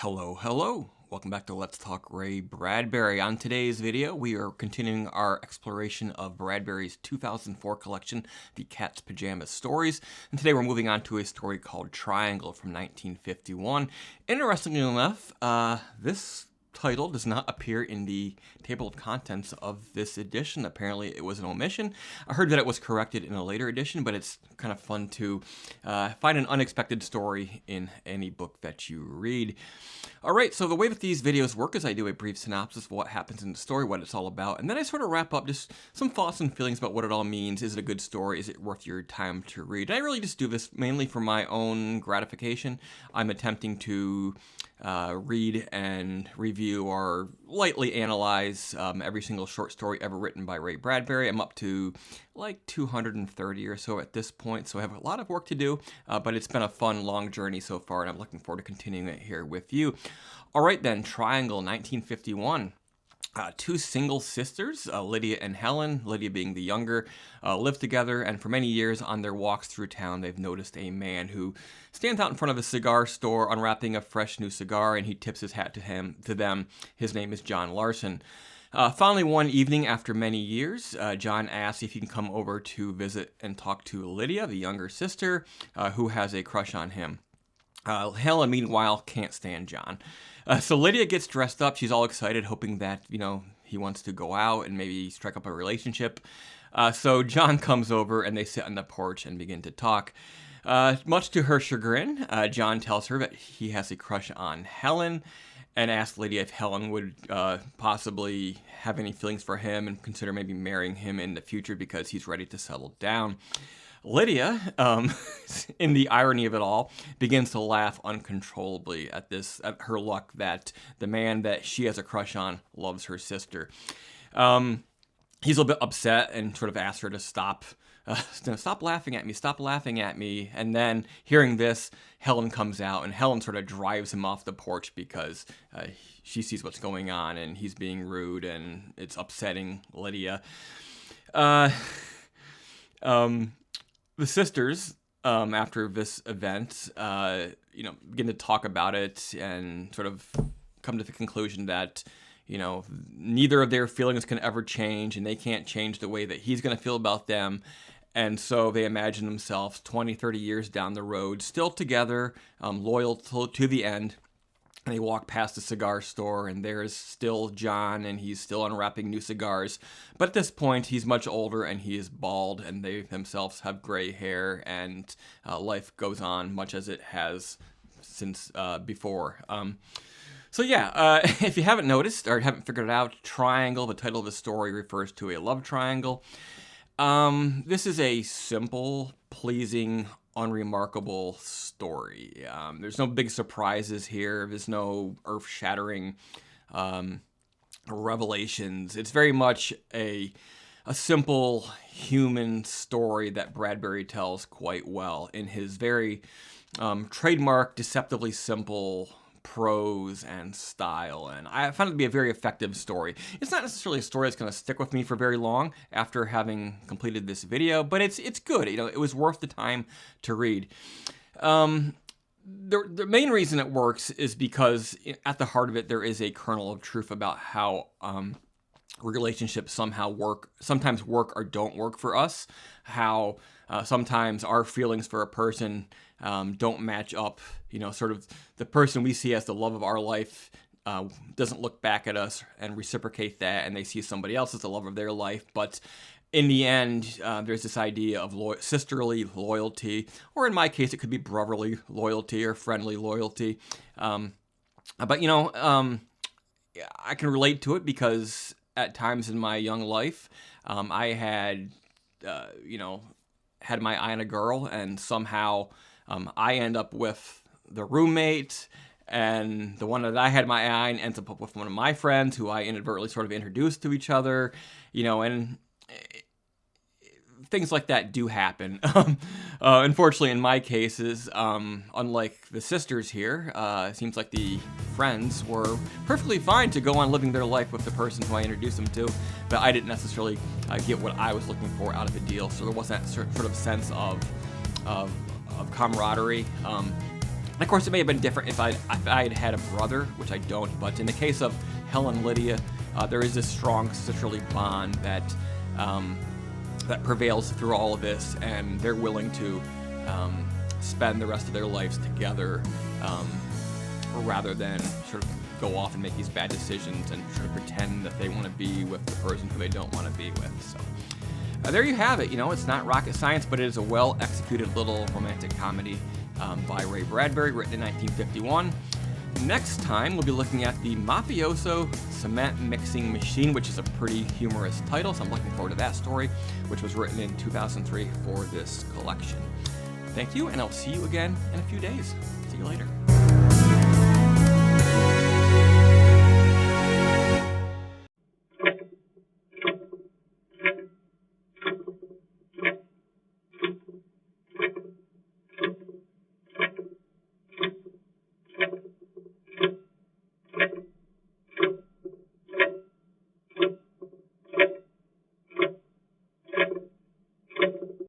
Hello. Welcome back to Let's Talk Ray Bradbury. On today's video, we are continuing our exploration of Bradbury's 2004 collection, The Cat's Pajamas Stories. And today we're moving on to a story called Triangle from 1951. Interestingly enough, this title does not appear in the table of contents of this edition. Apparently it was an omission. I heard that it was corrected in a later edition, but it's kind of fun to find an unexpected story in any book that you read. Alright, so the way that these videos work is I do a brief synopsis of what happens in the story, what it's all about, and then I sort of wrap up just some thoughts and feelings about what it all means. Is it a good story? Is it worth your time to read? And I really just do this mainly for my own gratification. I'm attempting to read and review or lightly analyze every single short story ever written by Ray Bradbury. I'm up to like 230 or so at this point, so I have a lot of work to do, but it's been a fun, long journey so far, and I'm looking forward to continuing it here with you. All right then, Triangle, 1951. Two single sisters, Lydia and Helen, Lydia being the younger, live together, and for many years on their walks through town, they've noticed a man who stands out in front of a cigar store unwrapping a fresh new cigar, and he tips his hat to them. His name is John Larson. Finally, one evening after many years, John asks if he can come over to visit and talk to Lydia, the younger sister, who has a crush on him. Helen, meanwhile, can't stand John. So Lydia gets dressed up. She's all excited, hoping that, he wants to go out and maybe strike up a relationship. So John comes over and they sit on the porch and begin to talk. Much to her chagrin, John tells her that he has a crush on Helen and asks Lydia if Helen would possibly have any feelings for him and consider maybe marrying him in the future because he's ready to settle down. Lydia, in the irony of it all, begins to laugh uncontrollably at her luck that the man that she has a crush on loves her sister. He's a little bit upset and sort of asks her to stop laughing at me. And then hearing this, Helen comes out, and Helen sort of drives him off the porch because she sees what's going on and he's being rude and it's upsetting Lydia. The sisters, after this event, begin to talk about it and sort of come to the conclusion that, neither of their feelings can ever change, and they can't change the way that he's going to feel about them. And so they imagine themselves 20, 30 years down the road, still together, loyal to the end. And they walk past the cigar store, and there's still John, and he's still unwrapping new cigars. But at this point, he's much older, and he is bald, and they themselves have gray hair, and life goes on much as it has since before. If you haven't noticed or haven't figured it out, Triangle, the title of the story, refers to a love triangle. This is a simple, pleasing, unremarkable story. There's no big surprises here. There's no earth-shattering revelations. It's very much a simple human story that Bradbury tells quite well in his very trademark, deceptively simple prose and style, and I found it to be a very effective story. It's not necessarily a story that's going to stick with me for very long after having completed this video, but it's good. It was worth the time to read. The main reason it works is because at the heart of it there is a kernel of truth about how relationships sometimes work or don't work for us, how sometimes our feelings for a person don't match up. Sort of the person we see as the love of our life doesn't look back at us and reciprocate that, and they see somebody else as the love of their life. But in the end, there's this idea of sisterly loyalty, or in my case, it could be brotherly loyalty or friendly loyalty. I can relate to it because at times in my young life, I had my eye on a girl, and somehow I end up with the roommate, and the one that I had my eye on ends up with one of my friends who I inadvertently sort of introduced to each other, and things like that do happen. Unfortunately, in my cases, unlike the sisters here, it seems like the friends were perfectly fine to go on living their life with the person who I introduced them to, but I didn't necessarily get what I was looking for out of the deal, so there wasn't that sort of sense of camaraderie. Of course, it may have been different if I had had a brother, which I don't, but in the case of Helen and Lydia, there is this strong sisterly bond that that prevails through all of this, and they're willing to spend the rest of their lives together rather than sort of go off and make these bad decisions and sort of pretend that they want to be with the person who they don't want to be with. So there you have it. You know, it's not rocket science, but it is a well-executed little romantic comedy by Ray Bradbury, written in 1951. Next time, we'll be looking at The Mafioso Cement Mixing Machine, which is a pretty humorous title, so I'm looking forward to that story, which was written in 2003 for this collection. Thank you, and I'll see you again in a few days. See you later.